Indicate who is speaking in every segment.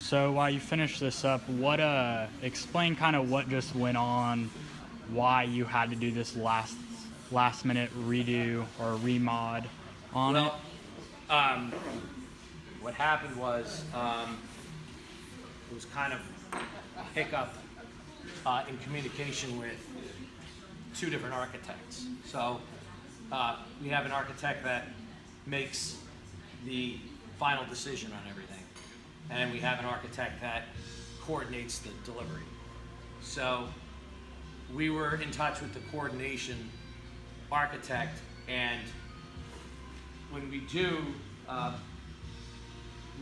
Speaker 1: So while you finish this up, what explain kind of what just went on, why you had to do this last minute redo or remod on it?
Speaker 2: Well, what happened was it was kind of a hiccup in communication with two different architects. So we have an architect that makes the final decision on everything, and we have an architect that coordinates the delivery. So we were in touch with the coordination architect, and when we do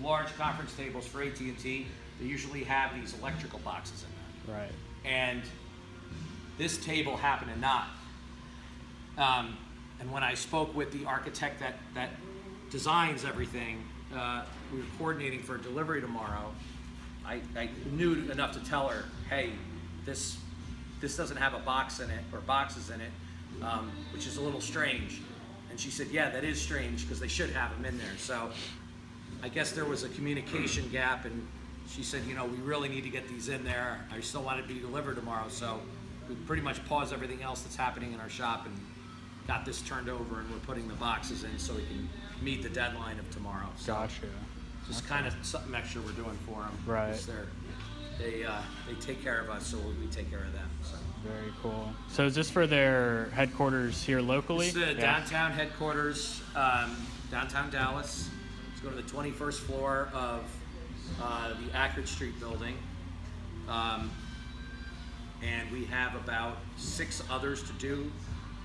Speaker 2: large conference tables for AT&T, they usually have these electrical boxes in them.
Speaker 1: Right.
Speaker 2: And this table happened to not. And when I spoke with the architect that designs everything, we were coordinating for delivery tomorrow. I knew enough to tell her, hey, this doesn't have a box in it, or boxes in it, which is a little strange. And she said, yeah, that is strange, because they should have them in there. So I guess there was a communication gap, and she said, you know, we really need to get these in there. I still want it to be delivered tomorrow. So we pretty much paused everything else that's happening in our shop and got this turned over, and we're putting the boxes in so we can meet the deadline of tomorrow. So
Speaker 1: Gotcha.
Speaker 2: just kind of something extra we're doing for them.
Speaker 1: Right.
Speaker 2: They take care of us, so we take care of them. So.
Speaker 1: Very cool. So is this for their headquarters here locally?
Speaker 2: This is the downtown headquarters, downtown Dallas. Let's go to the 21st floor of the Ackerd Street building. And we have about 6 others to do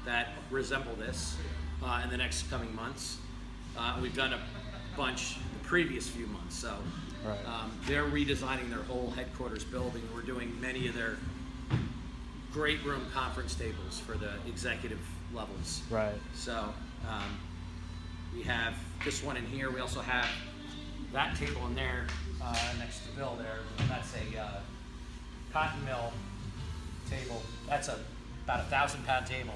Speaker 2: that resemble this in the next coming months. We've done a bunch the previous few months, so
Speaker 1: Right.
Speaker 2: They're redesigning their whole headquarters building. We're doing many of their great room conference tables for the executive levels.
Speaker 1: Right.
Speaker 2: So we have this one in here. We also have that table in there next to Bill there. That's a cotton mill table. That's about a 1,000-pound table.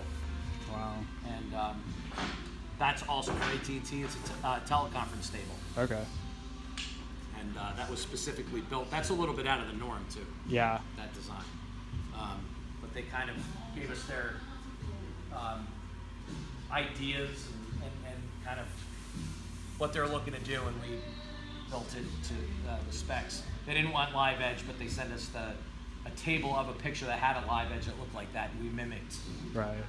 Speaker 1: Wow.
Speaker 2: And that's also for AT&T. It's a teleconference table.
Speaker 1: Okay.
Speaker 2: And that was specifically built. That's a little bit out of the norm too.
Speaker 1: Yeah.
Speaker 2: That design. But they kind of gave us their ideas and kind of what they're looking to do, and we built it to the specs. They didn't want live edge, but they sent us a table of a picture that had a live edge that looked like that, and we mimicked.
Speaker 1: Right.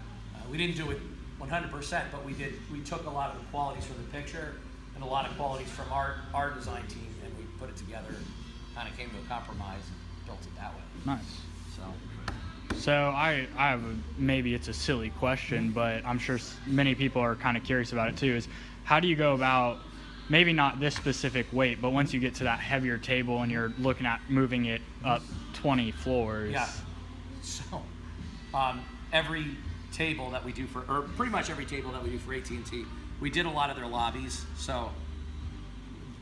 Speaker 2: We didn't do it 100%, but we did. We took a lot of the qualities from the picture and a lot of qualities from our design team, and we put it together, kind of came to a compromise and built it that way.
Speaker 1: Nice.
Speaker 2: So
Speaker 1: I have maybe it's a silly question, but I'm sure many people are kind of curious about it too, is how do you go about, maybe not this specific weight, but once you get to that heavier table and you're looking at moving it up 20 floors?
Speaker 2: Yeah. So every table that we do for, or pretty much every table that we do for AT&T, we did a lot of their lobbies, so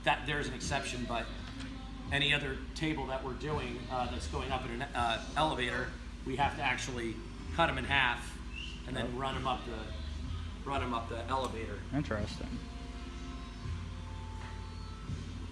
Speaker 2: that there's an exception, but any other table that we're doing that's going up in an elevator, we have to actually cut them in half and then run them up the elevator.
Speaker 1: Interesting.